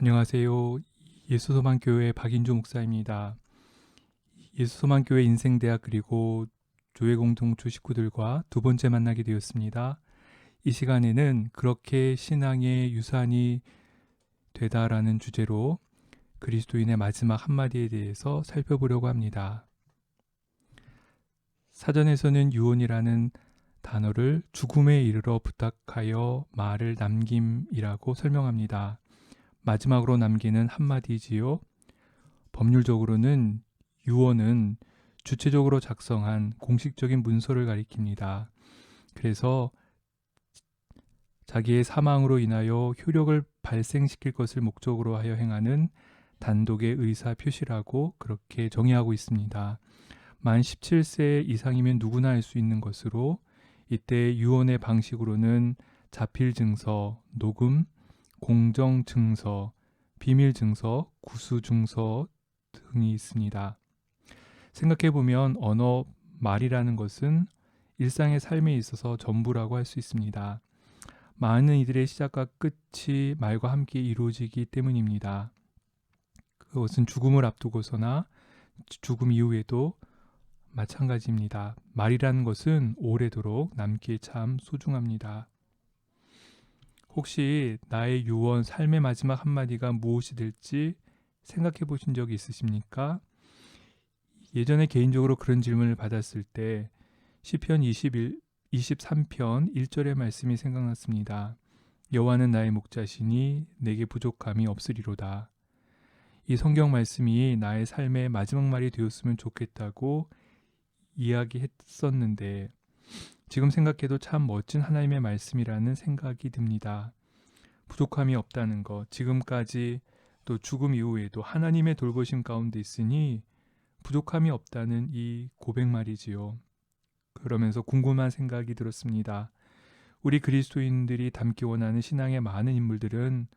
안녕하세요. 예수소망교회 박인주 목사입니다. 예수소망교회 인생대학 그리고 교회공동체 식구들과 두 번째 만나게 되었습니다. 이 시간에는 그렇게 신앙의 유산이 되다라는 주제로 그리스도인의 마지막 한마디에 대해서 살펴보려고 합니다. 사전에서는 유언이라는 단어를 죽음에 이르러 부탁하여 말을 남김이라고 설명합니다. 마지막으로 남기는 한마디지요. 법률적으로는 유언은 주체적으로 작성한 공식적인 문서를 가리킵니다. 그래서 자기의 사망으로 인하여 효력을 발생시킬 것을 목적으로 하여 행하는 단독의 의사 표시라고 그렇게 정의하고 있습니다. 만 17세 이상이면 누구나 할 수 있는 것으로 이때 유언의 방식으로는 자필증서, 녹음, 공정증서, 비밀증서, 구수증서 등이 있습니다. 생각해보면 언어, 말이라는 것은 일상의 삶에 있어서 전부라고 할 수 있습니다. 많은 이들의 시작과 끝이 말과 함께 이루어지기 때문입니다. 그것은 죽음을 앞두고서나 죽음 이후에도 마찬가지입니다. 말이라는 것은 오래도록 남기에 참 소중합니다. 혹시 나의 유언, 삶의 마지막 한마디가 무엇이 될지 생각해 보신 적이 있으십니까? 예전에 개인적으로 그런 질문을 받았을 때 시편 23편 1절의 말씀이 생각났습니다. 여호와는 나의 목자시니 내게 부족함이 없으리로다. 이 성경 말씀이 나의 삶의 마지막 말이 되었으면 좋겠다고 이야기했었는데 지금 생각해도 참 멋진 하나님의 말씀이라는 생각이 듭니다. 부족함이 없다는 것, 지금까지 또 죽음 이후에도 하나님의 돌보심 가운데 있으니 부족함이 없다는 이 고백 말이지요. 그러면서 궁금한 생각이 들었습니다. 우리 그리스도인들이 닮기 원하는 신앙의 많은 인물들은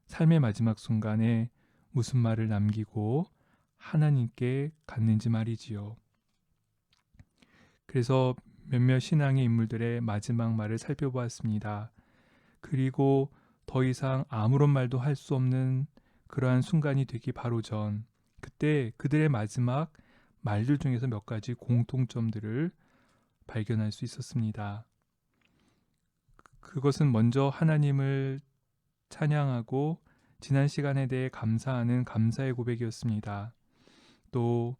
삶의 마지막 순간에 무슨 말을 남기고 하나님께 갔는지 말이지요. 그래서 몇몇 신앙의 인물들의 마지막 말을 살펴보았습니다. 그리고 더 이상 아무런 말도 할 수 없는 그러한 순간이 되기 바로 전, 그때 그들의 마지막 말들 중에서 몇 가지 공통점들을 발견할 수 있었습니다. 그것은 먼저 하나님을 찬양하고 지난 시간에 대해 감사하는 감사의 고백이었습니다. 또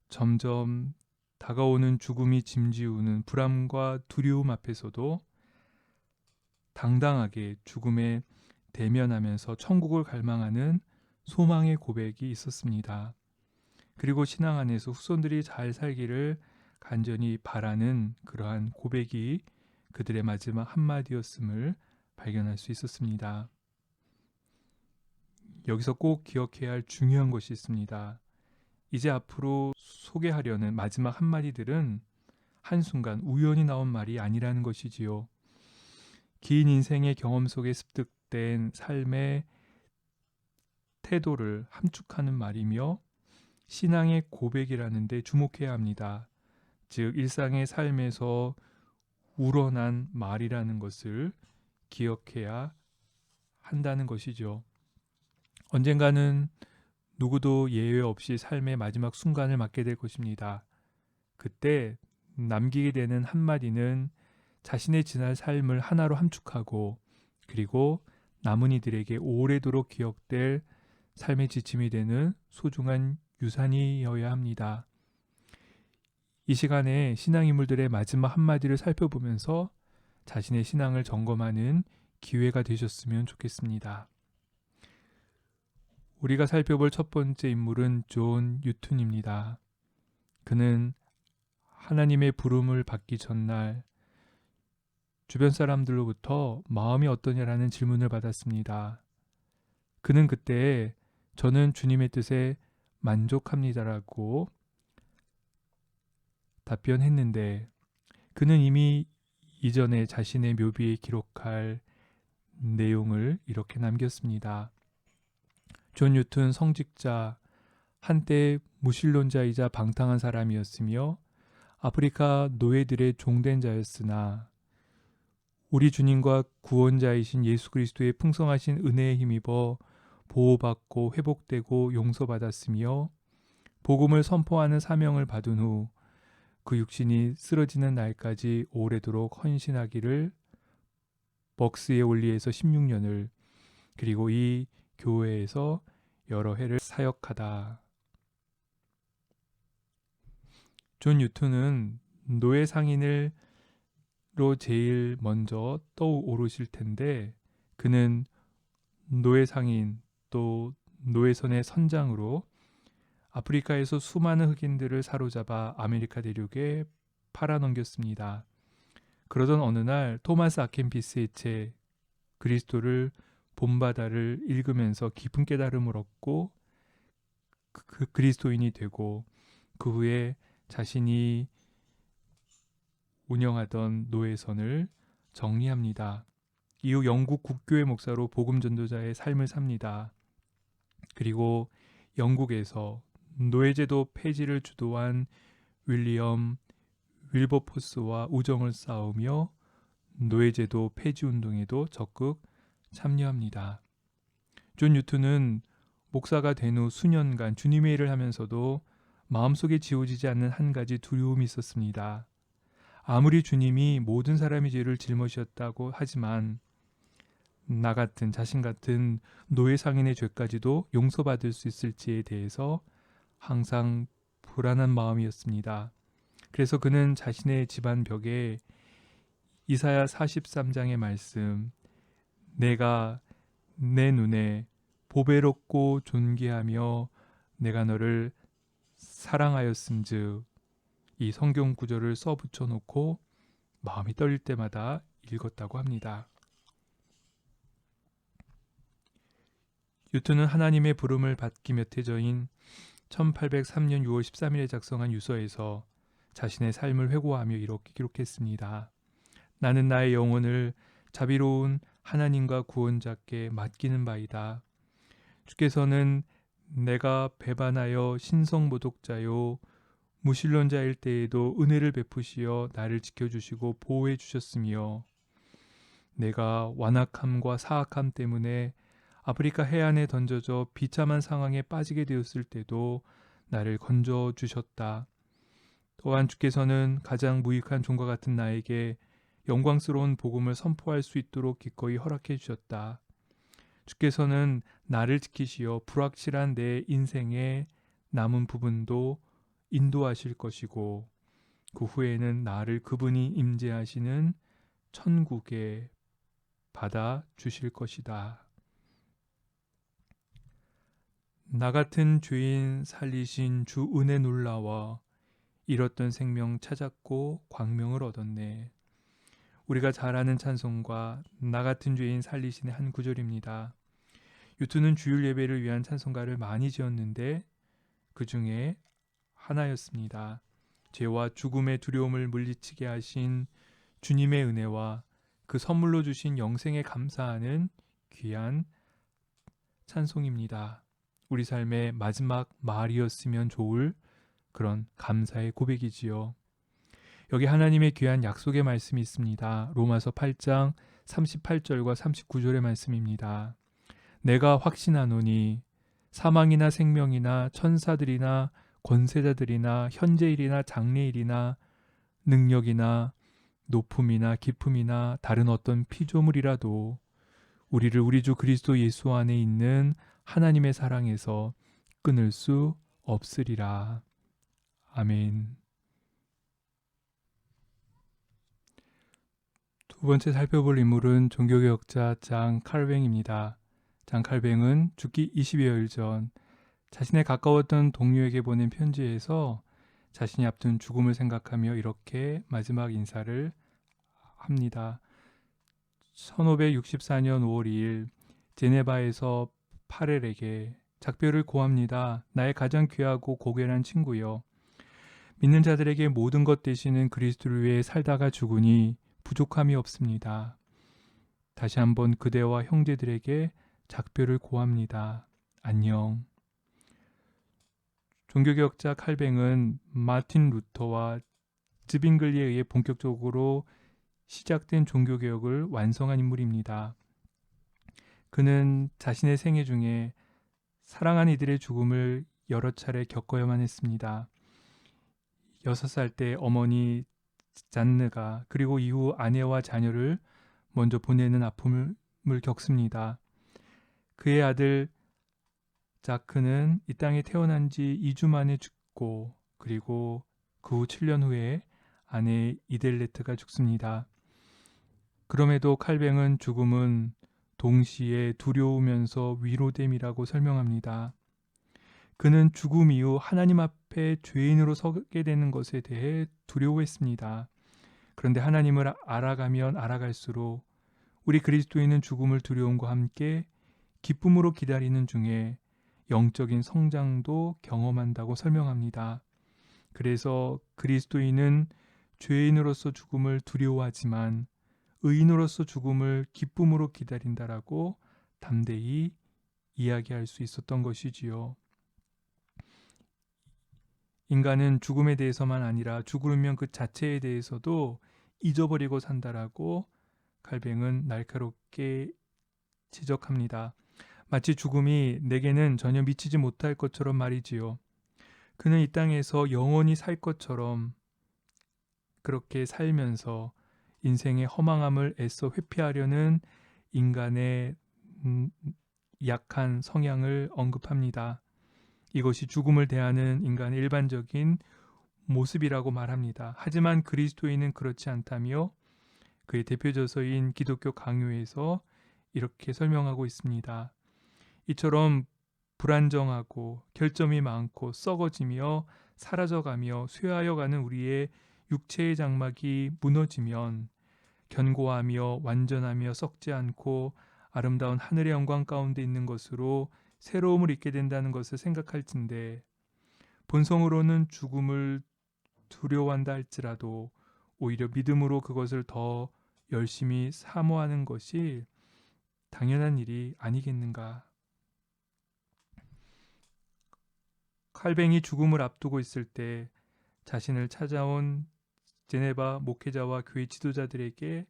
점점 다가오는 죽음이 짐지우는 불안과 두려움 앞에서도 당당하게 죽음에 대면하면서 천국을 갈망하는 소망의 고백이 있었습니다. 그리고 신앙 안에서 후손들이 잘 살기를 간절히 바라는 그러한 고백이 그들의 마지막 한마디였음을 발견할 수 있었습니다. 여기서 꼭 기억해야 할 중요한 것이 있습니다. 이제 앞으로 소개하려는 마지막 한마디들은 한순간 우연히 나온 말이 아니라는 것이지요. 긴 인생의 경험 속에 습득된 삶의 태도를 함축하는 말이며 신앙의 고백이라는 데 주목해야 합니다. 즉 일상의 삶에서 우러난 말이라는 것을 기억해야 한다는 것이죠. 언젠가는 누구도 예외 없이 삶의 마지막 순간을 맞게 될 것입니다. 그때 남기게 되는 한마디는 자신의 지난 삶을 하나로 함축하고 그리고 남은 이들에게 오래도록 기억될 삶의 지침이 되는 소중한 유산이어야 합니다. 이 시간에 신앙인물들의 마지막 한마디를 살펴보면서 자신의 신앙을 점검하는 기회가 되셨으면 좋겠습니다. 우리가 살펴볼 첫 번째 인물은 존 뉴턴입니다. 그는 하나님의 부름을 받기 전날 주변 사람들로부터 마음이 어떠냐라는 질문을 받았습니다. 그는 그때 저는 주님의 뜻에 만족합니다라고 답변했는데 그는 이미 이전에 자신의 묘비에 기록할 내용을 이렇게 남겼습니다. 존 뉴턴 성직자, 한때 무신론자이자 방탕한 사람이었으며 아프리카 노예들의 종된 자였으나 우리 주님과 구원자이신 예수 그리스도의 풍성하신 은혜에 힘입어 보호받고 회복되고 용서받았으며 복음을 선포하는 사명을 받은 후 그 육신이 쓰러지는 날까지 오래도록 헌신하기를 벅스의 원리에서 16년을 그리고 이 교회에서 여러 해를 사역하다. 존 뉴턴은 노예 상인으로 제일 먼저 떠오르실 텐데 그는 노예 상인 또 노예선의 선장으로 아프리카에서 수많은 흑인들을 사로잡아 아메리카 대륙에 팔아넘겼습니다. 그러던 어느 날 토마스 아켄피스의 책 그리스도를 본바다를 읽으면서 깊은 깨달음을 얻고 그 그리스도인이 되고 그 후에 자신이 운영하던 노예선을 정리합니다. 이후 영국 국교회 목사로 복음 전도자의 삶을 삽니다. 그리고 영국에서 노예제도 폐지를 주도한 윌리엄 윌버포스와 우정을 쌓으며 노예제도 폐지 운동에도 적극 참여합니다. 존 뉴턴은 목사가 된 후 수년간 주님의 일을 하면서도 마음속에 지워지지 않는 한 가지 두려움이 있었습니다. 아무리 주님이 모든 사람의 죄를 짊어지셨다고 하지만 나 같은 자신 같은 노예 상인의 죄까지도 용서받을 수 있을지에 대해서 항상 불안한 마음이었습니다. 그래서 그는 자신의 집안 벽에 이사야 43장의 말씀 내가 내 눈에 보배롭고 존귀하며 내가 너를 사랑하였음즉 이 성경 구절을 써붙여 놓고 마음이 떨릴 때마다 읽었다고 합니다. 뉴턴은 하나님의 부름을 받기 몇 해 전인 1803년 6월 13일에 작성한 유서에서 자신의 삶을 회고하며 이렇게 기록했습니다. 나는 나의 영혼을 자비로운 하나님과 구원자께 맡기는 바이다. 주께서는 내가 배반하여 신성모독자요 무신론자일 때에도 은혜를 베푸시어 나를 지켜주시고 보호해 주셨으며 내가 완악함과 사악함 때문에 아프리카 해안에 던져져 비참한 상황에 빠지게 되었을 때도 나를 건져 주셨다. 또한 주께서는 가장 무익한 종과 같은 나에게 영광스러운 복음을 선포할 수 있도록 기꺼이 허락해 주셨다. 주께서는 나를 지키시어 불확실한 내 인생의 남은 부분도 인도하실 것이고 그 후에는 나를 그분이 임재하시는 천국에 받아 주실 것이다. 나 같은 죄인 살리신 주 은혜 놀라워 잃었던 생명 찾았고 광명을 얻었네. 우리가 잘 아는 찬송과 나 같은 죄인 살리신의 한 구절입니다. 유투는 주일 예배를 위한 찬송가를 많이 지었는데 그 중에 하나였습니다. 죄와 죽음의 두려움을 물리치게 하신 주님의 은혜와 그 선물로 주신 영생에 감사하는 귀한 찬송입니다. 우리 삶의 마지막 말이었으면 좋을 그런 감사의 고백이지요. 여기 하나님의 귀한 약속의 말씀이 있습니다. 로마서 8장 38절과 39절의 말씀입니다. 내가 확신하노니 사망이나 생명이나 천사들이나 권세자들이나 현재일이나 장래일이나 능력이나 높음이나 깊음이나 다른 어떤 피조물이라도 우리를 우리 주 그리스도 예수 안에 있는 하나님의 사랑에서 끊을 수 없으리라. 아멘. 두 번째 살펴볼 인물은 종교개혁자 장 칼뱅입니다. 장 칼뱅은 죽기 20여일 전 자신의 가까웠던 동료에게 보낸 편지에서 자신이 앞둔 죽음을 생각하며 이렇게 마지막 인사를 합니다. 1564년 5월 2일 제네바에서 파렐에게 작별을 고합니다. 나의 가장 귀하고 고결한 친구여. 믿는 자들에게 모든 것 되시는 그리스도를 위해 살다가 죽으니 부족함이 없습니다. 다시 한번 그대와 형제들에게 작별을 고합니다. 안녕. 종교개혁자 칼뱅은 마틴 루터와 즈빙글리에 의해 본격적으로 시작된 종교개혁을 완성한 인물입니다. 그는 자신의 생애 중에 사랑하는 이들의 죽음을 여러 차례 겪어야만 했습니다. 6살 때 어머니 잔느가, 그리고 이후 아내와 자녀를 먼저 보내는 아픔을 겪습니다. 그의 아들 자크는 이 땅에 태어난 지 2주 만에 죽고, 그리고 그 후 7년 후에 아내 이델레트가 죽습니다. 그럼에도 칼뱅은 죽음은 동시에 두려우면서 위로됨이라고 설명합니다. 그는 죽음 이후 하나님 앞에 죄인으로 서게 되는 것에 대해 두려워했습니다. 그런데 하나님을 알아가면 알아갈수록 우리 그리스도인은 죽음을 두려움과 함께 기쁨으로 기다리는 중에 영적인 성장도 경험한다고 설명합니다. 그래서 그리스도인은 죄인으로서 죽음을 두려워하지만 의인으로서 죽음을 기쁨으로 기다린다라고 담대히 이야기할 수 있었던 것이지요. 인간은 죽음에 대해서만 아니라 죽을 운명 그 자체에 대해서도 잊어버리고 산다라고 칼뱅은 날카롭게 지적합니다. 마치 죽음이 내게는 전혀 미치지 못할 것처럼 말이지요. 그는 이 땅에서 영원히 살 것처럼 그렇게 살면서 인생의 허망함을 애써 회피하려는 인간의 약한 성향을 언급합니다. 이것이 죽음을 대하는 인간의 일반적인 모습이라고 말합니다. 하지만 그리스도인은 그렇지 않다며 그의 대표저서인 기독교 강요에서 이렇게 설명하고 있습니다. 이처럼 불안정하고 결점이 많고 썩어지며 사라져가며 쇠하여가는 우리의 육체의 장막이 무너지면 견고하며 완전하며 썩지 않고 아름다운 하늘의 영광 가운데 있는 것으로 새로움을 잊게 된다는 것을 생각할진대 본성으로는 죽음을 두려워한다 할지라도 오히려 믿음으로 그것을 더 열심히 사모하는 것이 당연한 일이 아니겠는가. 칼뱅이 죽음을 앞두고 있을 때 자신을 찾아온 제네바 목회자와 교회 지도자들에게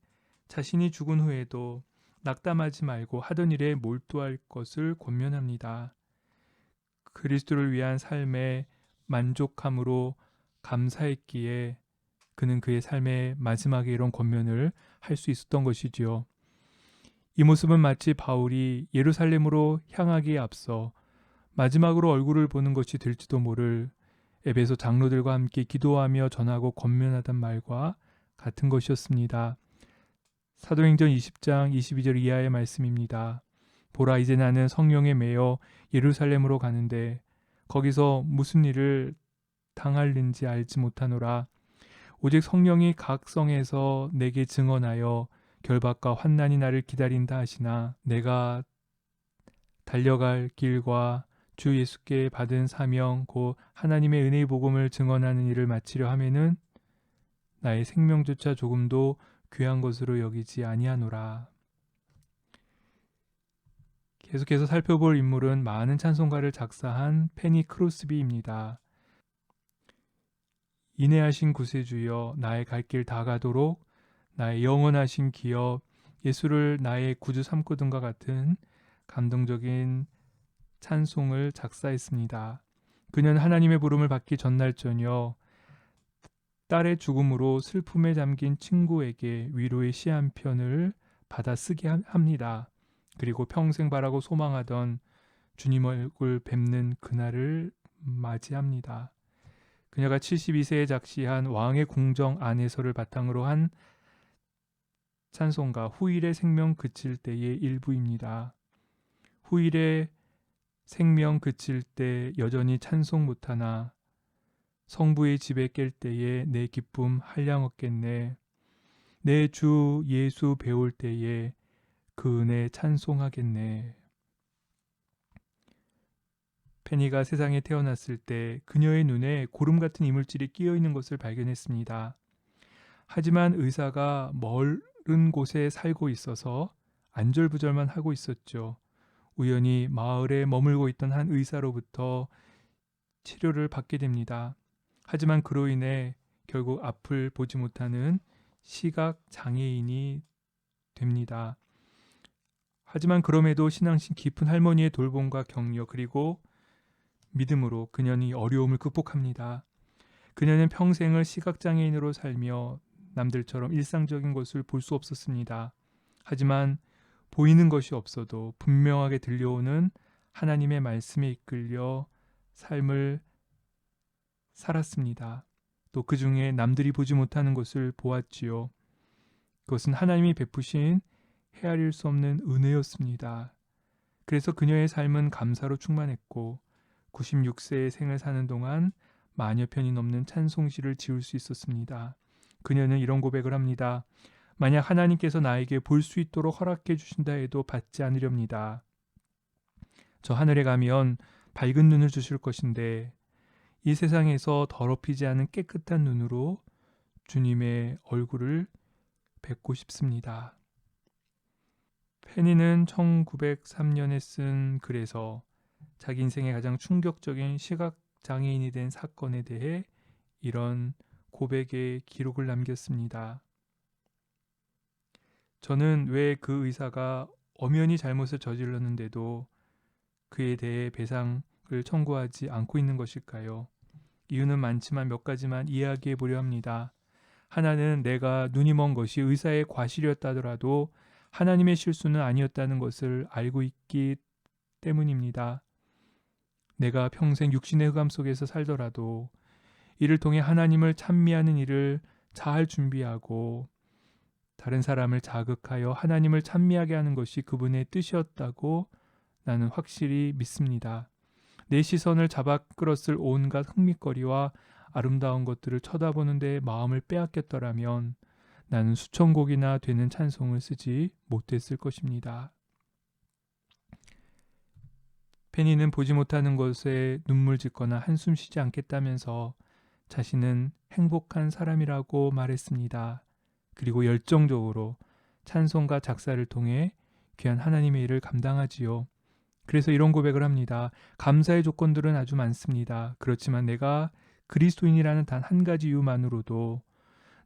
자신이 죽은 후에도 낙담하지 말고 하던 일에 몰두할 것을 권면합니다. 그리스도를 위한 삶에 만족함으로 감사했기에 그는 그의 삶의 마지막에 이런 권면을 할 수 있었던 것이지요. 이 모습은 마치 바울이 예루살렘으로 향하기에 앞서 마지막으로 얼굴을 보는 것이 될지도 모를 에베소 장로들과 함께 기도하며 전하고 권면하던 말과 같은 것이었습니다. 사도행전 20장 22절 이하의 말씀입니다. 보라, 이제 나는 성령에 매여 예루살렘으로 가는데 거기서 무슨 일을 당할는지 알지 못하노라. 오직 성령이 각 성에서 내게 증언하여 결박과 환난이 나를 기다린다 하시나 내가 달려갈 길과 주 예수께 받은 사명 곧 하나님의 은혜의 복음을 증언하는 일을 마치려 하면은 나의 생명조차 조금도 귀한 것으로 여기지 아니하노라. 계속해서 살펴볼 인물은 많은 찬송가를 작사한 페니 크로스비입니다. 인내하신 구세주여 나의 갈 길 다 가도록 나의 영원하신 기업 예수를 나의 구주 삼고 등과 같은 감동적인 찬송을 작사했습니다. 그는 하나님의 부름을 받기 전날 저녁 딸의 죽음으로 슬픔에 잠긴 친구에게 위로의 시 한 편을 받아 쓰게 합니다. 그리고 평생 바라고 소망하던 주님 얼굴 뵙는 그날을 맞이합니다. 그녀가 72세에 작시한 왕의 궁정 안에서를 바탕으로 한 찬송가 후일의 생명 그칠 때의 일부입니다. 후일의 생명 그칠 때 여전히 찬송 못하나 성부의 집에 깰 때에 내 기쁨 한량 없겠네. 내 주 예수 배울 때에 그 은혜 찬송하겠네. 페니가 세상에 태어났을 때 그녀의 눈에 고름 같은 이물질이 끼어 있는 것을 발견했습니다. 하지만 의사가 멀은 곳에 살고 있어서 안절부절만 하고 있었죠. 우연히 마을에 머물고 있던 한 의사로부터 치료를 받게 됩니다. 하지만 그로 인해 결국 앞을 보지 못하는 시각 장애인이 됩니다. 하지만 그럼에도 신앙심 깊은 할머니의 돌봄과 격려 그리고 믿음으로 그녀는 어려움을 극복합니다. 그녀는 평생을 시각장애인으로 살며 남들처럼 일상적인 것을 볼 수 없었습니다. 하지만 보이는 것이 없어도 분명하게 들려오는 하나님의 말씀에 이끌려 삶을 살았습니다. 또 그 중에 남들이 보지 못하는 것을 보았지요. 그것은 하나님이 베푸신 헤아릴 수 없는 은혜였습니다. 그래서 그녀의 삶은 감사로 충만했고 96세의 생을 사는 동안 만여 편이 넘는 찬송시를 지을 수 있었습니다. 그녀는 이런 고백을 합니다. 만약 하나님께서 나에게 볼 수 있도록 허락해 주신다 해도 받지 않으렵니다. 저 하늘에 가면 밝은 눈을 주실 것인데 이 세상에서 더럽히지 않은 깨끗한 눈으로 주님의 얼굴을 뵙고 싶습니다. 페니는 1903년에 쓴 글에서 자기 인생의 가장 충격적인 시각장애인이 된 사건에 대해 이런 고백의 기록을 남겼습니다. 저는 왜 그 의사가 엄연히 잘못을 저질렀는데도 그에 대해 배상을 청구하지 않고 있는 것일까요? 이유는 많지만 몇 가지만 이야기해 보려 합니다. 하나는 내가 눈이 먼 것이 의사의 과실이었다 하더라도 하나님의 실수는 아니었다는 것을 알고 있기 때문입니다. 내가 평생 육신의 흑암 속에서 살더라도 이를 통해 하나님을 찬미하는 일을 잘 준비하고 다른 사람을 자극하여 하나님을 찬미하게 하는 것이 그분의 뜻이었다고 나는 확실히 믿습니다. 내 시선을 잡아 끌었을 온갖 흥미거리와 아름다운 것들을 쳐다보는데 마음을 빼앗겼더라면 나는 수천 곡이나 되는 찬송을 쓰지 못했을 것입니다. 페니는 보지 못하는 것에 눈물 짓거나 한숨 쉬지 않겠다면서 자신은 행복한 사람이라고 말했습니다. 그리고 열정적으로 찬송가 작사를 통해 귀한 하나님의 일을 감당하지요. 그래서 이런 고백을 합니다. 감사의 조건들은 아주 많습니다. 그렇지만 내가 그리스도인이라는 단 한 가지 이유만으로도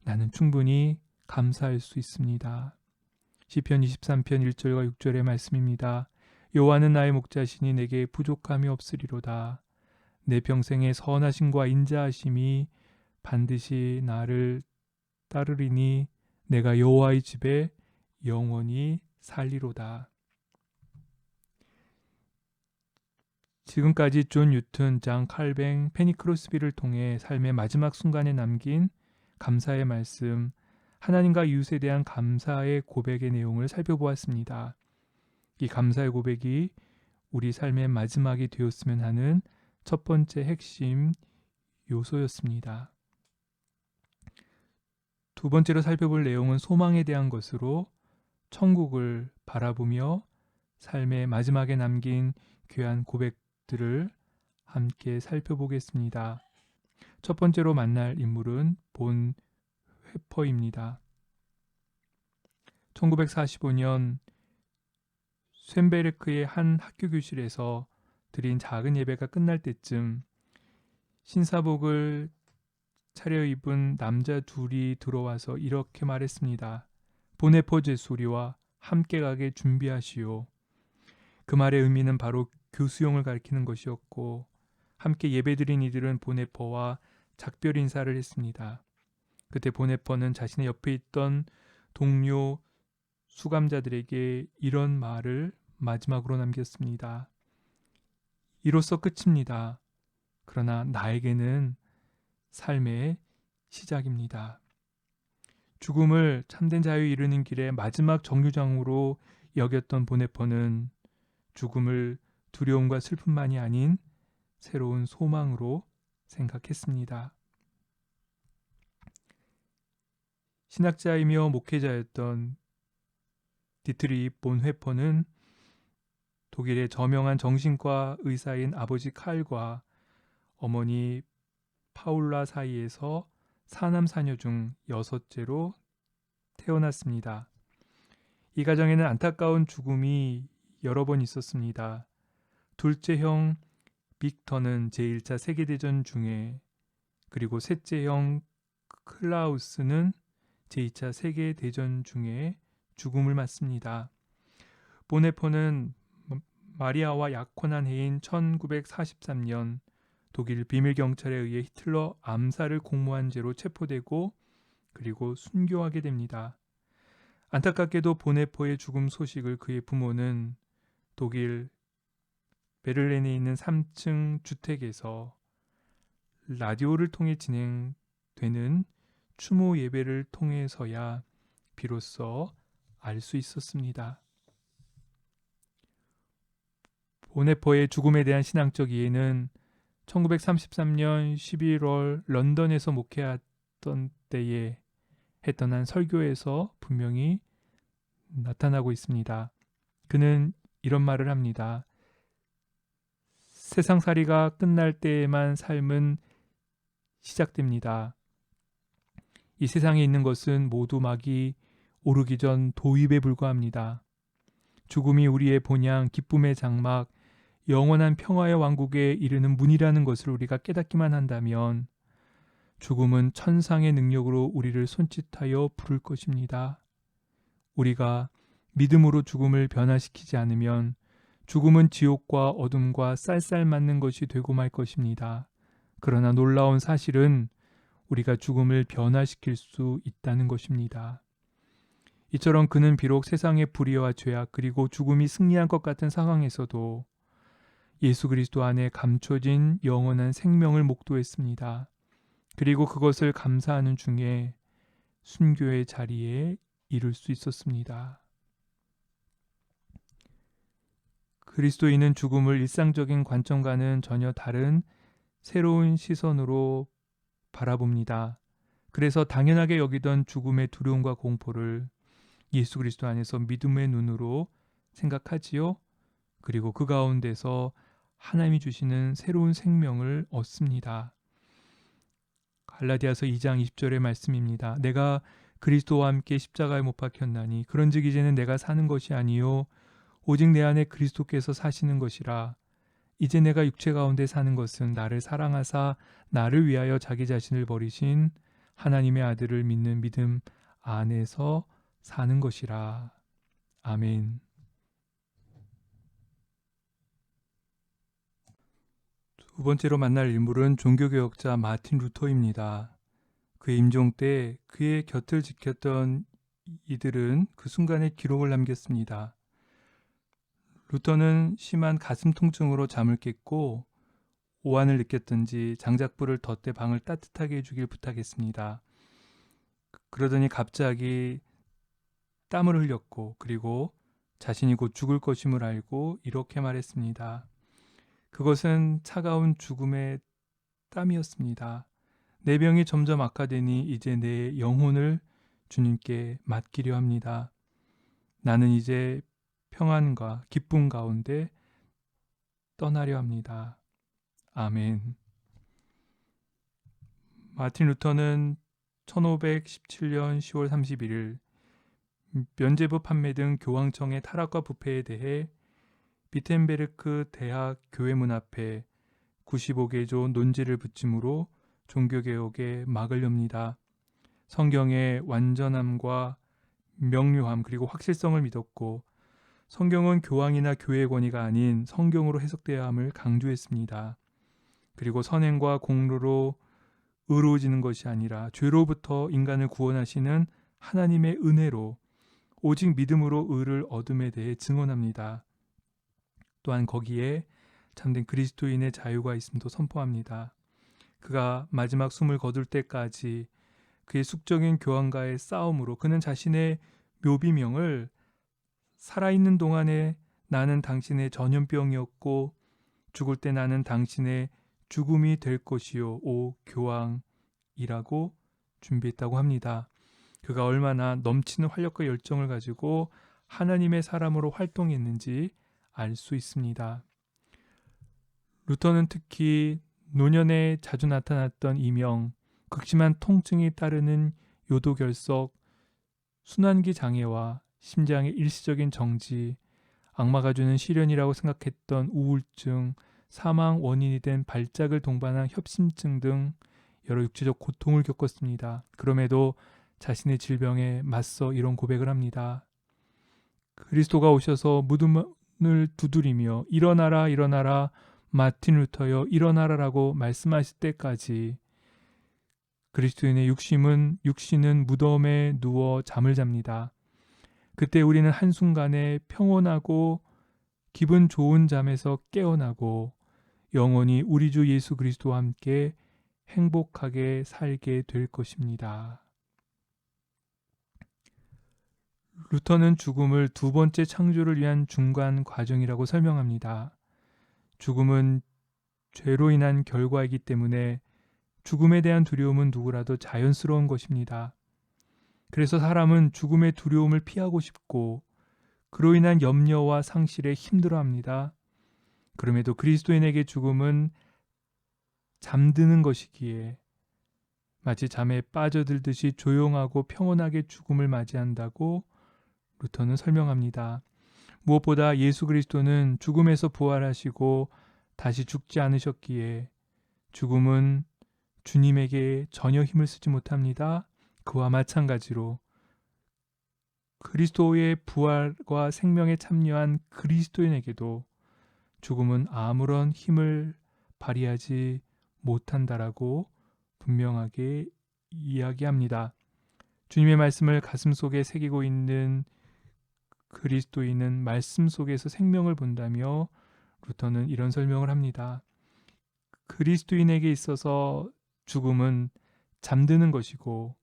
나는 충분히 감사할 수 있습니다. 시편 23편 1절과 6절의 말씀입니다. 여호와는 나의 목자시니 내게 부족함이 없으리로다. 내 평생의 선하심과 인자하심이 반드시 나를 따르리니 내가 여호와의 집에 영원히 살리로다. 지금까지 존 뉴튼, 장 칼뱅, 페니 크로스비를 통해 삶의 마지막 순간에 남긴 감사의 말씀, 하나님과 이웃에 대한 감사의 고백의 내용을 살펴보았습니다. 이 감사의 고백이 우리 삶의 마지막이 되었으면 하는 첫 번째 핵심 요소였습니다. 두 번째로 살펴볼 내용은 소망에 대한 것으로 천국을 바라보며 삶의 마지막에 남긴 귀한 고백들을 함께 살펴보겠습니다. 첫 번째로 만날 인물은 본 회퍼입니다. 1945년 쇤베르크의 한 학교 교실에서 드린 작은 예배가 끝날 때쯤 신사복을 차려입은 남자 둘이 들어와서 이렇게 말했습니다. 보네포 제수리와 함께 가게 준비하시오. 그 말의 의미는 바로 교수용을 가리키는 것이었고 함께 예배드린 이들은 보네퍼와 작별 인사를 했습니다. 그때 보네퍼는 자신의 옆에 있던 동료 수감자들에게 이런 말을 마지막으로 남겼습니다. 이로써 끝입니다. 그러나 나에게는 삶의 시작입니다. 죽음을 참된 자유에 이르는 길의 마지막 정류장으로 여겼던 보네퍼는 죽음을 두려움과 슬픔만이 아닌 새로운 소망으로 생각했습니다. 신학자이며 목회자였던 디트리히 본회퍼는 독일의 저명한 정신과 의사인 아버지 칼과 어머니 파울라 사이에서 사남사녀 중 여섯째로 태어났습니다. 이 가정에는 안타까운 죽음이 여러 번 있었습니다. 둘째 형 빅터는 제1차 세계대전 중에 그리고 셋째 형 클라우스는 제2차 세계대전 중에 죽음을 맞습니다. 보네포는 마리아와 약혼한 해인 1943년 독일 비밀경찰에 의해 히틀러 암살을 공모한 죄로 체포되고 그리고 순교하게 됩니다. 안타깝게도 보네포의 죽음 소식을 그의 부모는 독일 베를린에 있는 3층 주택에서 라디오를 통해 진행되는 추모 예배를 통해서야 비로소 알 수 있었습니다. 보네포의 죽음에 대한 신앙적 이해는 1933년 11월 런던에서 목회했던 때에 했던 한 설교에서 분명히 나타나고 있습니다. 그는 이런 말을 합니다. 세상살이가 끝날 때에만 삶은 시작됩니다. 이 세상에 있는 것은 모두 막이 오르기 전 도입에 불과합니다. 죽음이 우리의 본향, 기쁨의 장막, 영원한 평화의 왕국에 이르는 문이라는 것을 우리가 깨닫기만 한다면 죽음은 천상의 능력으로 우리를 손짓하여 부를 것입니다. 우리가 믿음으로 죽음을 변화시키지 않으면 죽음은 지옥과 어둠과 쌀쌀 맞는 것이 되고 말 것입니다. 그러나 놀라운 사실은 우리가 죽음을 변화시킬 수 있다는 것입니다. 이처럼 그는 비록 세상의 불의와 죄악 그리고 죽음이 승리한 것 같은 상황에서도 예수 그리스도 안에 감춰진 영원한 생명을 목도했습니다. 그리고 그것을 감사하는 중에 순교의 자리에 이를 수 있었습니다. 그리스도인은 죽음을 일상적인 관점과는 전혀 다른 새로운 시선으로 바라봅니다. 그래서 당연하게 여기던 죽음의 두려움과 공포를 예수 그리스도 안에서 믿음의 눈으로 생각하지요. 그리고 그 가운데서 하나님이 주시는 새로운 생명을 얻습니다. 갈라디아서 2장 20절의 말씀입니다. 내가 그리스도와 함께 십자가에 못 박혔나니 그런즉 이제는 내가 사는 것이 아니요 오직 내 안에 그리스도께서 사시는 것이라. 이제 내가 육체 가운데 사는 것은 나를 사랑하사 나를 위하여 자기 자신을 버리신 하나님의 아들을 믿는 믿음 안에서 사는 것이라. 아멘. 두 번째로 만날 인물은 종교개혁자 마틴 루터입니다. 그의 임종 때 그의 곁을 지켰던 이들은 그 순간에 기록을 남겼습니다. 루터는 심한 가슴 통증으로 잠을 깼고 오한을 느꼈던지 장작불을 덧대 방을 따뜻하게 해주길 부탁했습니다. 그러더니 갑자기 땀을 흘렸고 그리고 자신이 곧 죽을 것임을 알고 이렇게 말했습니다. 그것은 차가운 죽음의 땀이었습니다. 내 병이 점점 악화되니 이제 내 영혼을 주님께 맡기려 합니다. 나는 이제 평안과 기쁨 가운데 떠나려 합니다. 아멘. 마틴 루터는 1517년 10월 31일 면죄부 판매 등 교황청의 타락과 부패에 대해 비텐베르크 대학 교회 문 앞에 95개조 논지를 붙임으로 종교개혁의 막을 엽니다. 성경의 완전함과 명료함 그리고 확실성을 믿었고 성경은 교황이나 교회의 권위가 아닌 성경으로 해석되어야 함을 강조했습니다. 그리고 선행과 공로로 의로워지는 것이 아니라 죄로부터 인간을 구원하시는 하나님의 은혜로 오직 믿음으로 의를 얻음에 대해 증언합니다. 또한 거기에 참된 그리스도인의 자유가 있음도 선포합니다. 그가 마지막 숨을 거둘 때까지 그의 숙적인 교황과의 싸움으로 그는 자신의 묘비명을 살아있는 동안에 나는 당신의 전염병이었고 죽을 때 나는 당신의 죽음이 될 것이요 오 교황이라고 준비했다고 합니다. 그가 얼마나 넘치는 활력과 열정을 가지고 하나님의 사람으로 활동했는지 알 수 있습니다. 루터는 특히 노년에 자주 나타났던 이명, 극심한 통증이 따르는 요도결석, 순환기 장애와 심장의 일시적인 정지, 악마가 주는 시련이라고 생각했던 우울증, 사망 원인이 된 발작을 동반한 협심증 등 여러 육체적 고통을 겪었습니다. 그럼에도 자신의 질병에 맞서 이런 고백을 합니다. 그리스도가 오셔서 무덤을 두드리며 일어나라 일어나라 마틴 루터여 일어나라라고 말씀하실 때까지 그리스도인의 육신은 무덤에 누워 잠을 잡니다. 그때 우리는 한순간에 평온하고 기분 좋은 잠에서 깨어나고 영원히 우리 주 예수 그리스도와 함께 행복하게 살게 될 것입니다. 루터는 죽음을 두 번째 창조를 위한 중간 과정이라고 설명합니다. 죽음은 죄로 인한 결과이기 때문에 죽음에 대한 두려움은 누구라도 자연스러운 것입니다. 그래서 사람은 죽음의 두려움을 피하고 싶고 그로 인한 염려와 상실에 힘들어합니다. 그럼에도 그리스도인에게 죽음은 잠드는 것이기에 마치 잠에 빠져들듯이 조용하고 평온하게 죽음을 맞이한다고 루터는 설명합니다. 무엇보다 예수 그리스도는 죽음에서 부활하시고 다시 죽지 않으셨기에 죽음은 주님에게 전혀 힘을 쓰지 못합니다. 그와 마찬가지로 그리스도의 부활과 생명에 참여한 그리스도인에게도 죽음은 아무런 힘을 발휘하지 못한다라고 분명하게 이야기합니다. 주님의 말씀을 가슴속에 새기고 있는 그리스도인은 말씀 속에서 생명을 본다며 루터는 이런 설명을 합니다. 그리스도인에게 있어서 죽음은 잠드는 것이고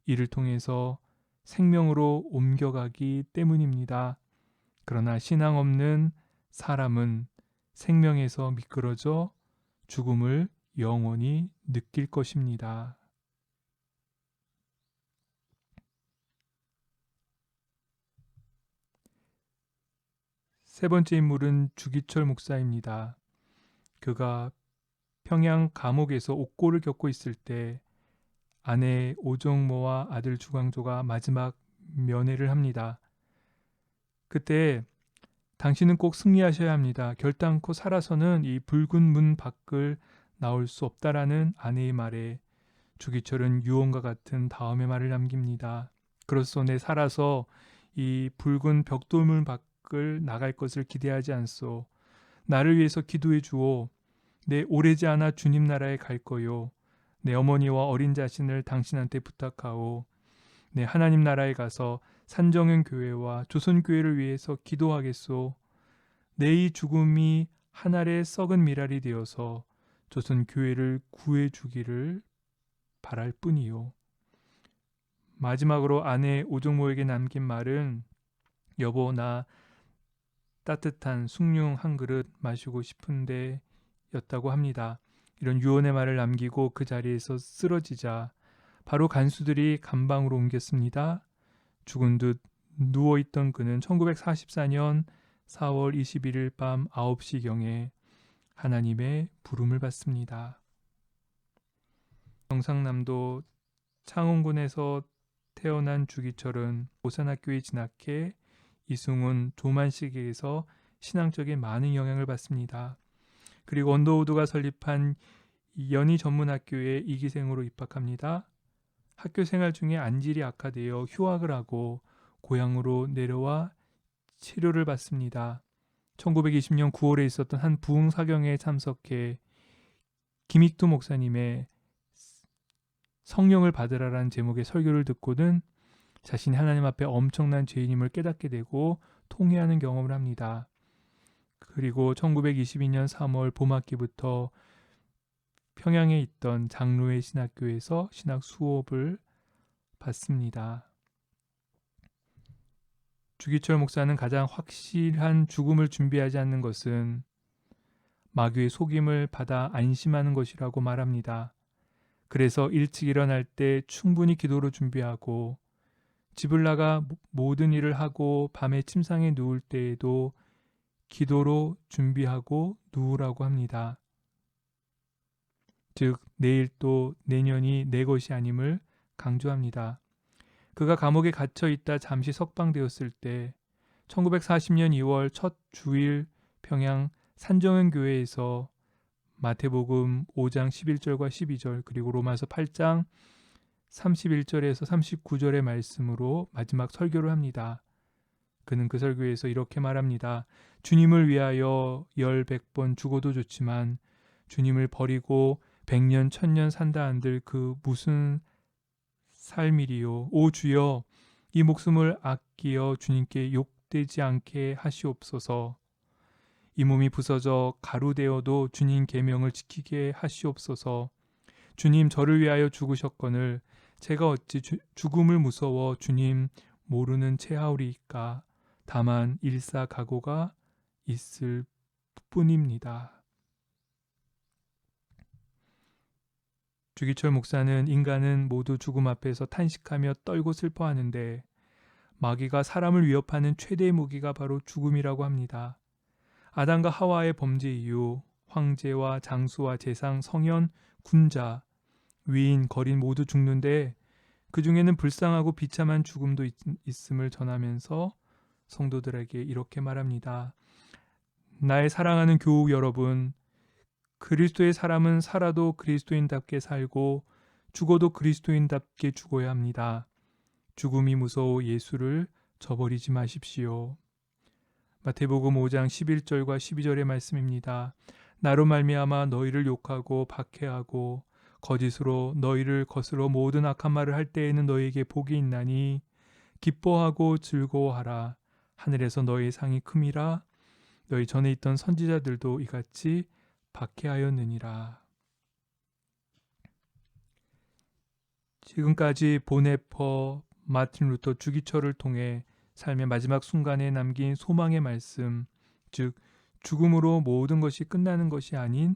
이를 통해서 생명으로 옮겨가기 때문입니다. 그러나 신앙 없는 사람은 생명에서 미끄러져 죽음을 영원히 느낄 것입니다. 세 번째 인물은 주기철 목사입니다. 그가 평양 감옥에서 옥고를 겪고 있을 때 아내 오정모와 아들 주광조가 마지막 면회를 합니다. 그때 당신은 꼭 승리하셔야 합니다. 결단코 살아서는 이 붉은 문 밖을 나올 수 없다라는 아내의 말에 주기철은 유언과 같은 다음의 말을 남깁니다. 그렇소내 살아서 이 붉은 벽돌문 밖을 나갈 것을 기대하지 않소. 나를 위해서 기도해 주오. 내 오래지 않아 주님 나라에 갈 거요. 내 어머니와 어린 자신을 당신한테 부탁하오. 내 하나님 나라에 가서 산정현 교회와 조선 교회를 위해서 기도하겠소. 내 이 죽음이 한 알의 썩은 미랄이 되어서 조선 교회를 구해 주기를 바랄 뿐이요. 마지막으로 아내 오정모에게 남긴 말은 여보 나 따뜻한 숭늉 한 그릇 마시고 싶은데 였다고 합니다. 이런 유언의 말을 남기고 그 자리에서 쓰러지자 바로 간수들이 감방으로 옮겼습니다. 죽은 듯 누워있던 그는 1944년 4월 21일 밤 9시경에 하나님의 부름을 받습니다. 경상남도 창원군에서 태어난 주기철은 오산학교에 진학해 이승훈, 조만식에게서 신앙적인 많은 영향을 받습니다. 그리고 언더우드가 설립한 연희전문학교에 이기생으로 입학합니다. 학교 생활 중에 안질이 악화되어 휴학을 하고 고향으로 내려와 치료를 받습니다. 1920년 9월에 있었던 한 부흥 사경회에 참석해 김익두 목사님의 성령을 받으라라는 제목의 설교를 듣고는 자신이 하나님 앞에 엄청난 죄인임을 깨닫게 되고 통회하는 경험을 합니다. 그리고 1922년 3월 봄학기부터 평양에 있던 장로회 신학교에서 신학 수업을 받습니다. 주기철 목사는 가장 확실한 죽음을 준비하지 않는 것은 마귀의 속임을 받아 안심하는 것이라고 말합니다. 그래서 일찍 일어날 때 충분히 기도로 준비하고 집을 나가 모든 일을 하고 밤에 침상에 누울 때에도 기도로 준비하고 누우라고 합니다. 즉 내일 또 내년이 내 것이 아님을 강조합니다. 그가 감옥에 갇혀 있다 잠시 석방되었을 때 1940년 2월 첫 주일 평양 산정현 교회에서 마태복음 5장 11절과 12절 그리고 로마서 8장 31절에서 39절의 말씀으로 마지막 설교를 합니다. 그는 그 설교에서 이렇게 말합니다. 주님을 위하여 100번 죽어도 좋지만 주님을 버리고 100년 1000년 산다 한들 그 무슨 삶이리요. 오 주여, 이 목숨을 아끼어 주님께 욕되지 않게 하시옵소서. 이 몸이 부서져 가루되어도 주님 계명을 지키게 하시옵소서. 주님, 저를 위하여 죽으셨거늘 제가 어찌 죽음을 무서워 주님 모르는 채 하오리이까. 다만 일사각오가 있을 뿐입니다. 주기철 목사는 인간은 모두 죽음 앞에서 탄식하며 떨고 슬퍼하는데 마귀가 사람을 위협하는 최대의 무기가 바로 죽음이라고 합니다. 아담과 하와의 범죄 이후 황제와 장수와 재상, 성현, 군자, 위인, 거린 모두 죽는데 그 중에는 불쌍하고 비참한 죽음도 있음을 전하면서 성도들에게 이렇게 말합니다. 나의 사랑하는 교우 여러분, 그리스도의 사람은 살아도 그리스도인답게 살고 죽어도 그리스도인답게 죽어야 합니다. 죽음이 무서워 예수를 저버리지 마십시오. 마태복음 5장 11절과 12절의 말씀입니다. 나로 말미암아 너희를 욕하고 박해하고 거짓으로 너희를 거스러 모든 악한 말을 할 때에는 너희에게 복이 있나니 기뻐하고 즐거워하라. 하늘에서 너희의 상이 큼이라. 너희 전에 있던 선지자들도 이같이 박해하였느니라. 지금까지 보네퍼, 마틴 루터, 주기철을 통해 삶의 마지막 순간에 남긴 소망의 말씀, 즉 죽음으로 모든 것이 끝나는 것이 아닌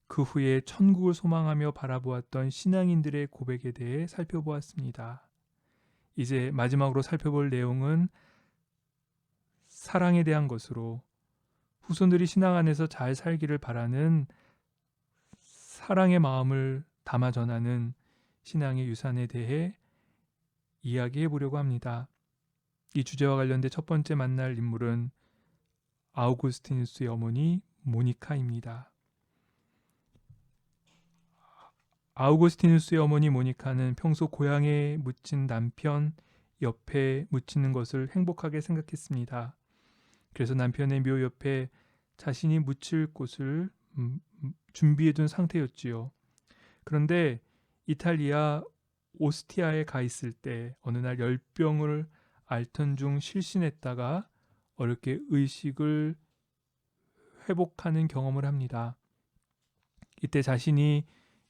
그 후에 천국을 소망하며 바라보았던 신앙인들의 고백에 대해 살펴보았습니다. 이제 마지막으로 살펴볼 내용은 사랑에 대한 것으로 후손들이 신앙 안에서 잘 살기를 바라는 사랑의 마음을 담아 전하는 신앙의 유산에 대해 이야기해 보려고 합니다. 이 주제와 관련된 첫 번째 만날 인물은 아우구스티누스의 어머니 모니카입니다. 아우구스티누스의 어머니 모니카는 평소 고향에 묻힌 남편 옆에 묻히는 것을 행복하게 생각했습니다. 그래서 남편의 묘 옆에 자신이 묻힐 곳을 준비해둔 상태였지요. 그런데 이탈리아 오스티아에 가 있을 때 어느 날 열병을 앓던 중 실신했다가 어렵게 의식을 회복하는 경험을 합니다. 이때 자신이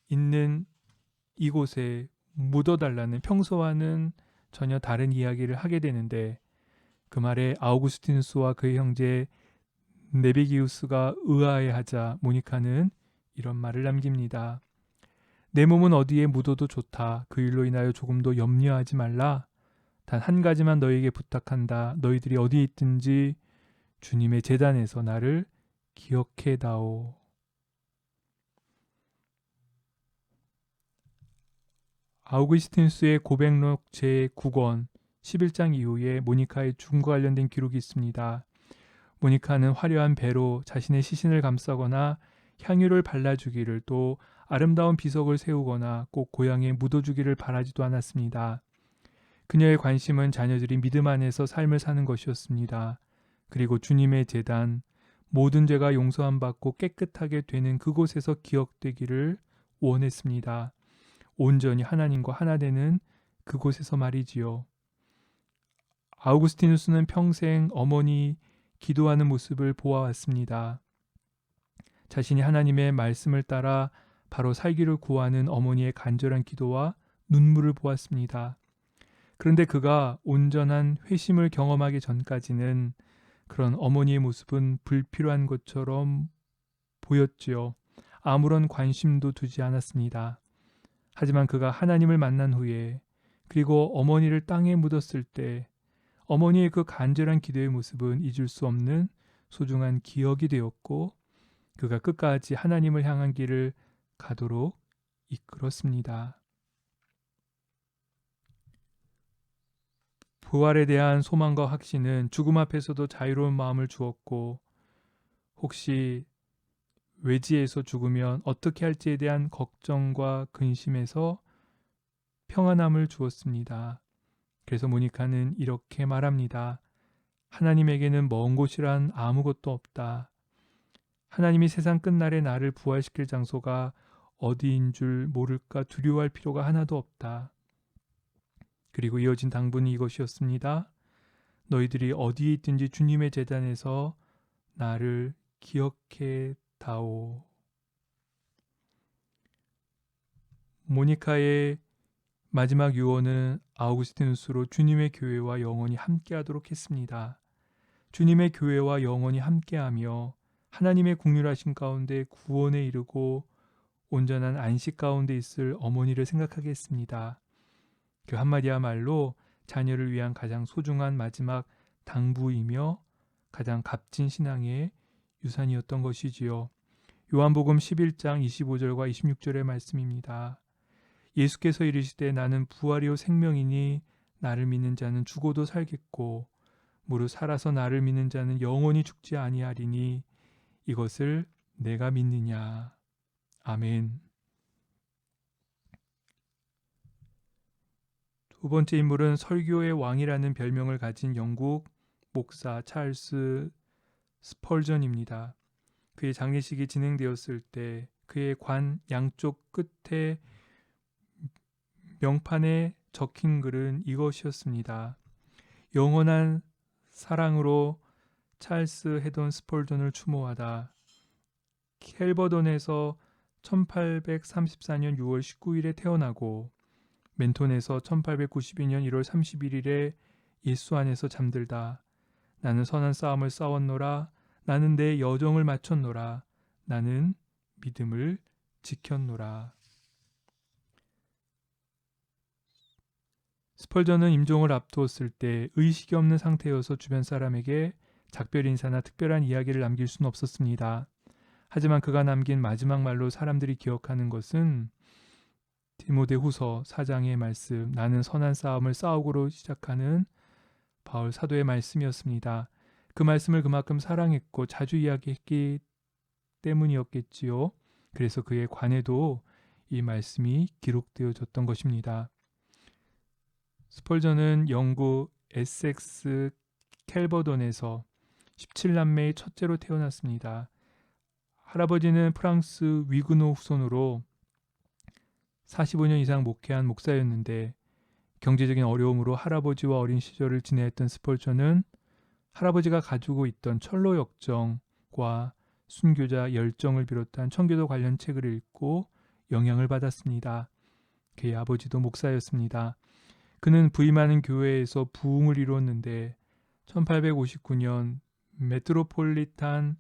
있는 이곳에 묻어달라는 평소와는 전혀 다른 이야기를 하게 되는데 그 말에 아우구스티누스와 그의 형제 네비기우스가 의아해하자 모니카는 이런 말을 남깁니다. 내 몸은 어디에 묻어도 좋다. 그 일로 인하여 조금도 염려하지 말라. 단 한 가지만 너희에게 부탁한다. 너희들이 어디에 있든지 주님의 제단에서 나를 기억해 다오. 아우구스티누스의 고백록 제9권 11장 이후에 모니카의 죽음과 관련된 기록이 있습니다. 모니카는 화려한 배로 자신의 시신을 감싸거나 향유를 발라주기를 또 아름다운 비석을 세우거나 꼭 고향에 묻어주기를 바라지도 않았습니다. 그녀의 관심은 자녀들이 믿음 안에서 삶을 사는 것이었습니다. 그리고 주님의 제단, 모든 죄가 용서함 받고 깨끗하게 되는 그곳에서 기억되기를 원했습니다. 온전히 하나님과 하나 되는 그곳에서 말이지요. 아우구스티누스는 평생 어머니 기도하는 모습을 보아왔습니다. 자신이 하나님의 말씀을 따라 바로 살기를 구하는 어머니의 간절한 기도와 눈물을 보았습니다. 그런데 그가 온전한 회심을 경험하기 전까지는 그런 어머니의 모습은 불필요한 것처럼 보였지요. 아무런 관심도 두지 않았습니다. 하지만 그가 하나님을 만난 후에 그리고 어머니를 땅에 묻었을 때 어머니의 그 간절한 기도의 모습은 잊을 수 없는 소중한 기억이 되었고 그가 끝까지 하나님을 향한 길을 가도록 이끌었습니다. 부활에 대한 소망과 확신은 죽음 앞에서도 자유로운 마음을 주었고 혹시 외지에서 죽으면 어떻게 할지에 대한 걱정과 근심에서 평안함을 주었습니다. 그래서 모니카는 이렇게 말합니다. 하나님에게는 먼 곳이란 아무것도 없다. 하나님이 세상 끝날에 나를 부활시킬 장소가 어디인 줄 모를까 두려워할 필요가 하나도 없다. 그리고 이어진 당부는 이것이었습니다. 너희들이 어디에 있든지 주님의 제단에서 나를 기억해 다오. 모니카의 마지막 유언은 아우구스티누스로 주님의 교회와 영원히 함께하도록 했습니다. 주님의 교회와 영원히 함께하며 하나님의 국률하신 가운데 구원에 이르고 온전한 안식 가운데 있을 어머니를 생각하게 했습니다. 그 한마디야말로 자녀를 위한 가장 소중한 마지막 당부이며 가장 값진 신앙의 유산이었던 것이지요. 요한복음 11장 25절과 26절의 말씀입니다. 예수께서 이르시되 나는 부활이요 생명이니 나를 믿는 자는 죽어도 살겠고 무릇 살아서 나를 믿는 자는 영원히 죽지 아니하리니 이것을 내가 믿느냐. 아멘. 두 번째 인물은 설교의 왕이라는 별명을 가진 영국 목사 찰스 스펄전입니다. 그의 장례식이 진행되었을 때 그의 관 양쪽 끝에 명판에 적힌 글은 이것이었습니다. 영원한 사랑으로 찰스 헤던 스펄전을 추모하다. 켈버던에서 1834년 6월 19일에 태어나고 멘톤에서 1892년 1월 31일에 예수 안에서 잠들다. 나는 선한 싸움을 싸웠노라. 나는 내 여정을 마쳤노라. 나는 믿음을 지켰노라. 스펄전은 임종을 앞두었을 때 의식이 없는 상태여서 주변 사람에게 작별 인사나 특별한 이야기를 남길 수는 없었습니다. 하지만 그가 남긴 마지막 말로 사람들이 기억하는 것은 디모데후서 4장의 말씀, 나는 선한 싸움을 싸우고로 시작하는 바울 사도의 말씀이었습니다. 그 말씀을 그만큼 사랑했고 자주 이야기했기 때문이었겠지요. 그래서 그의 관에도 이 말씀이 기록되어졌던 것입니다. 스펄전은 영국 에섹스 켈버던에서 17남매의 첫째로 태어났습니다. 할아버지는 프랑스 위그노 후손으로 45년 이상 목회한 목사였는데 경제적인 어려움으로 할아버지와 어린 시절을 지내했던 스펄전은 할아버지가 가지고 있던 철로 역정과 순교자 열정을 비롯한 청교도 관련 책을 읽고 영향을 받았습니다. 그의 아버지도 목사였습니다. 그는 부임하는 교회에서 부흥을 이루었는데 1859년 메트로폴리탄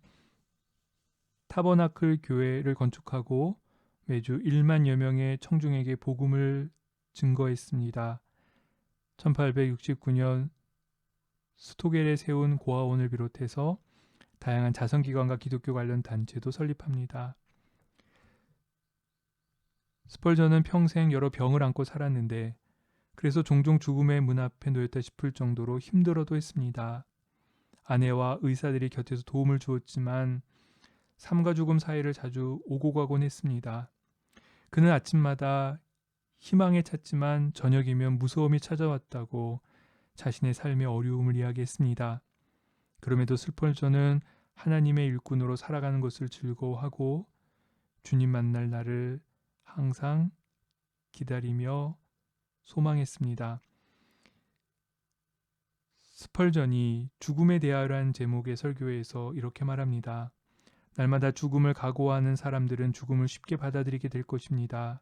타버나클 교회를 건축하고 매주 1만여 명의 청중에게 복음을 증거했습니다. 1869년 스토겔에 세운 고아원을 비롯해서 다양한 자선기관과 기독교 관련 단체도 설립합니다. 스펄전은 평생 여러 병을 안고 살았는데 그래서 종종 죽음의 문 앞에 놓였다 싶을 정도로 힘들어도 했습니다. 아내와 의사들이 곁에서 도움을 주었지만 삶과 죽음 사이를 자주 오고 가곤 했습니다. 그는 아침마다 희망에 찾지만 저녁이면 무서움이 찾아왔다고 자신의 삶의 어려움을 이야기했습니다. 그럼에도 스펄전은 하나님의 일꾼으로 살아가는 것을 즐거워하고 주님 만날 날을 항상 기다리며 소망했습니다. 스펄전이 죽음에 대하여라는 제목의 설교에서 이렇게 말합니다. 날마다 죽음을 각오하는 사람들은 죽음을 쉽게 받아들이게 될 것입니다.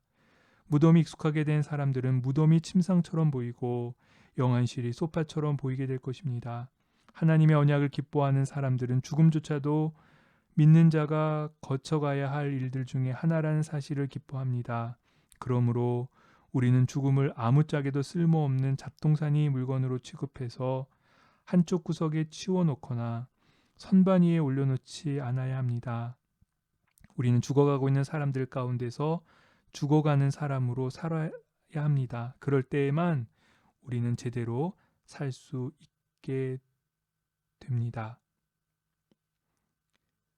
무덤이 익숙하게 된 사람들은 무덤이 침상처럼 보이고 영안실이 소파처럼 보이게 될 것입니다. 하나님의 언약을 기뻐하는 사람들은 죽음조차도 믿는 자가 거쳐가야 할 일들 중에 하나라는 사실을 기뻐합니다. 그러므로 우리는 죽음을 아무짝에도 쓸모없는 잡동사니 물건으로 취급해서 한쪽 구석에 치워놓거나 선반 위에 올려놓지 않아야 합니다. 우리는 죽어가고 있는 사람들 가운데서 죽어가는 사람으로 살아야 합니다. 그럴 때에만 우리는 제대로 살 수 있게 됩니다.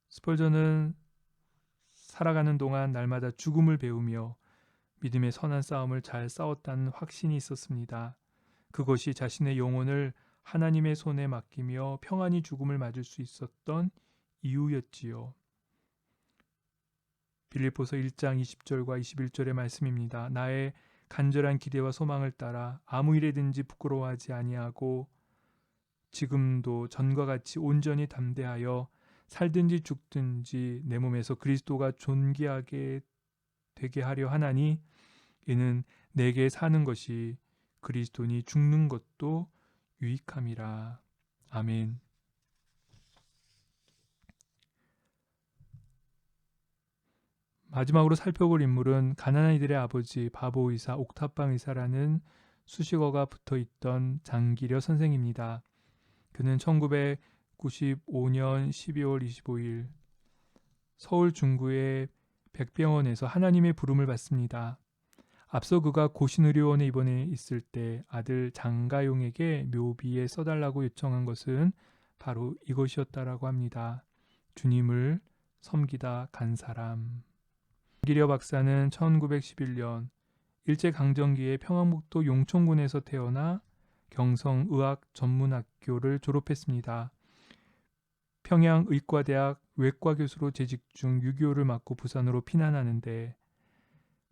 스펄전은 살아가는 동안 날마다 죽음을 배우며 믿음의 선한 싸움을 잘 싸웠다는 확신이 있었습니다. 그것이 자신의 영혼을 하나님의 손에 맡기며 평안히 죽음을 맞을 수 있었던 이유였지요. 빌립보서 1장 20절과 21절의 말씀입니다. 나의 간절한 기대와 소망을 따라 아무 일에든지 부끄러워하지 아니하고 지금도 전과 같이 온전히 담대하여 살든지 죽든지 내 몸에서 그리스도가 존귀하게 되게 하려 하나니 이는 내게 사는 것이 그리스도니 죽는 것도 유익함이라. 아멘. 마지막으로 살펴볼 인물은 가난한 이들의 아버지 바보 의사 옥탑방 의사라는 수식어가 붙어있던 장기려 선생입니다. 그는 1995년 12월 25일 서울 중구의 백병원에서 하나님의 부름을 받습니다. 앞서 그가 고신의료원에 입원해 있을 때 아들 장가용에게 묘비에 써달라고 요청한 것은 바로 이것이었다라고 합니다. 주님을 섬기다 간 사람. 장기려 박사는 1911년 일제강점기에 평안북도 용천군에서 태어나 경성의학전문학교를 졸업했습니다. 평양의과대학 외과교수로 재직 중 6.25를 맞고 부산으로 피난하는데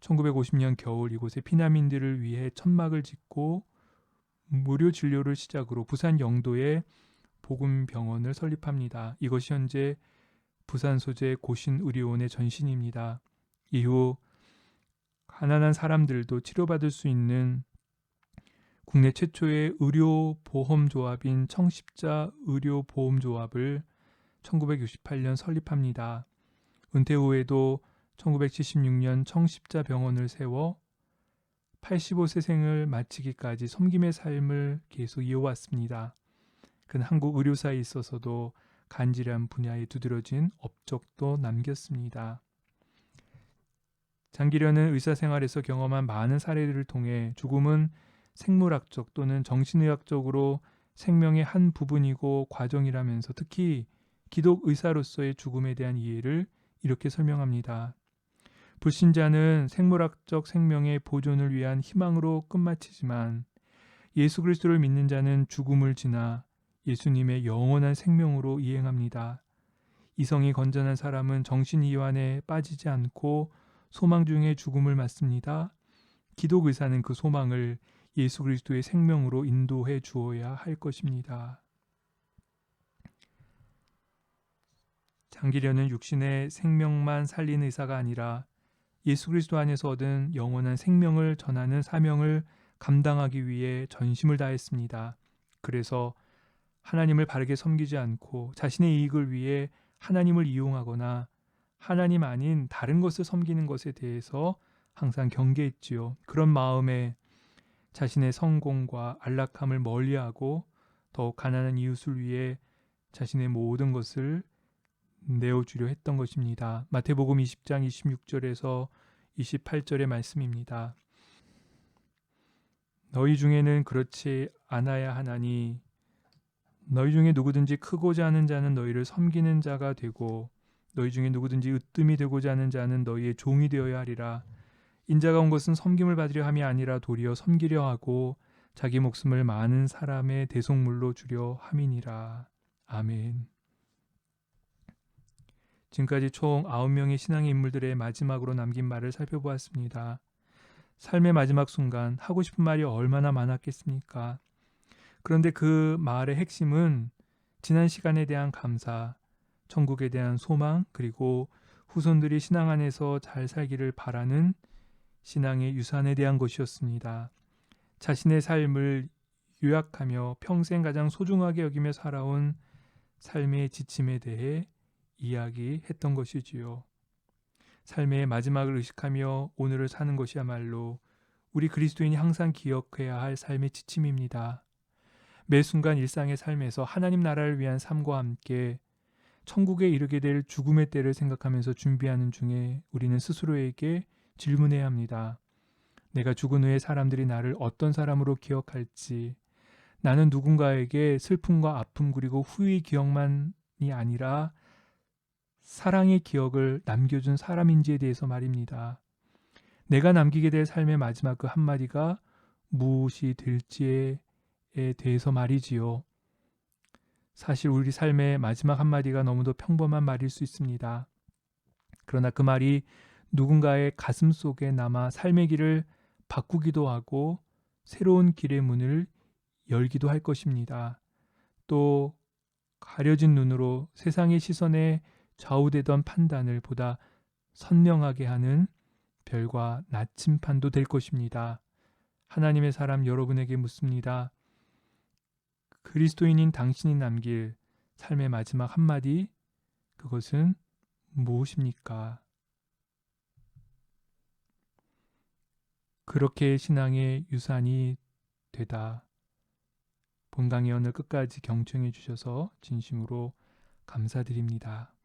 1950년 겨울 이곳에 피난민들을 위해 천막을 짓고 무료 진료를 시작으로 부산 영도에 복음병원을 설립합니다. 이것이 현재 부산 소재 고신의료원의 전신입니다. 이후 가난한 사람들도 치료받을 수 있는 국내 최초의 의료보험조합인 청십자 의료보험조합을 1968년 설립합니다. 은퇴 후에도 1976년 청십자병원을 세워 85세 생을 마치기까지 섬김의 삶을 계속 이어왔습니다. 그는 한국 의료사에 있어서도 간질한 분야에 두드러진 업적도 남겼습니다. 장기려는 의사생활에서 경험한 많은 사례들을 통해 죽음은 생물학적 또는 정신의학적으로 생명의 한 부분이고 과정이라면서 특히 기독 의사로서의 죽음에 대한 이해를 이렇게 설명합니다. 불신자는 생물학적 생명의 보존을 위한 희망으로 끝마치지만 예수 그리스도를 믿는 자는 죽음을 지나 예수님의 영원한 생명으로 이행합니다. 이성이 건전한 사람은 정신이완에 빠지지 않고 소망 중에 죽음을 맞습니다. 기독 의사는 그 소망을 예수 그리스도의 생명으로 인도해 주어야 할 것입니다. 장기려는 육신의 생명만 살리는 의사가 아니라 예수 그리스도 안에서 얻은 영원한 생명을 전하는 사명을 감당하기 위해 전심을 다했습니다. 그래서 하나님을 바르게 섬기지 않고 자신의 이익을 위해 하나님을 이용하거나 하나님 아닌 다른 것을 섬기는 것에 대해서 항상 경계했지요. 그런 마음에 자신의 성공과 안락함을 멀리하고 더욱 가난한 이웃을 위해 자신의 모든 것을 내어주려 했던 것입니다. 마태복음 20장 26절에서 28절의 말씀입니다. 너희 중에는 그렇지 않아야 하나니 너희 중에 누구든지 크고자 하는 자는 너희를 섬기는 자가 되고 너희 중에 누구든지 으뜸이 되고자 하는 자는 너희의 종이 되어야 하리라. 인자가 온 것은 섬김을 받으려 함이 아니라 도리어 섬기려 하고 자기 목숨을 많은 사람의 대속물로 주려 함이니라. 아멘. 지금까지 총 9명의 신앙의 인물들의 마지막으로 남긴 말을 살펴보았습니다. 삶의 마지막 순간 하고 싶은 말이 얼마나 많았겠습니까? 그런데 그 말의 핵심은 지난 시간에 대한 감사, 천국에 대한 소망, 그리고 후손들이 신앙 안에서 잘 살기를 바라는 신앙의 유산에 대한 것이었습니다. 자신의 삶을 요약하며 평생 가장 소중하게 여기며 살아온 삶의 지침에 대해 이야기했던 것이지요. 삶의 마지막을 의식하며 오늘을 사는 것이야말로 우리 그리스도인이 항상 기억해야 할 삶의 지침입니다. 매 순간 일상의 삶에서 하나님 나라를 위한 삶과 함께 천국에 이르게 될 죽음의 때를 생각하면서 준비하는 중에 우리는 스스로에게 질문해야 합니다. 내가 죽은 후에 사람들이 나를 어떤 사람으로 기억할지, 나는 누군가에게 슬픔과 아픔 그리고 후의 기억만이 아니라 사랑의 기억을 남겨준 사람인지에 대해서 말입니다. 내가 남기게 될 삶의 마지막 그 한마디가 무엇이 될지에 대해서 말이지요. 사실 우리 삶의 마지막 한마디가 너무도 평범한 말일 수 있습니다. 그러나 그 말이 누군가의 가슴 속에 남아 삶의 길을 바꾸기도 하고 새로운 길의 문을 열기도 할 것입니다. 또 가려진 눈으로 세상의 시선에 좌우되던 판단을 보다 선명하게 하는 별과 나침판도 될 것입니다. 하나님의 사람 여러분에게 묻습니다. 그리스도인인 당신이 남길 삶의 마지막 한마디, 그것은 무엇입니까? 그렇게 신앙의 유산이 되다. 본강의 오늘 끝까지 경청해 주셔서 진심으로 감사드립니다.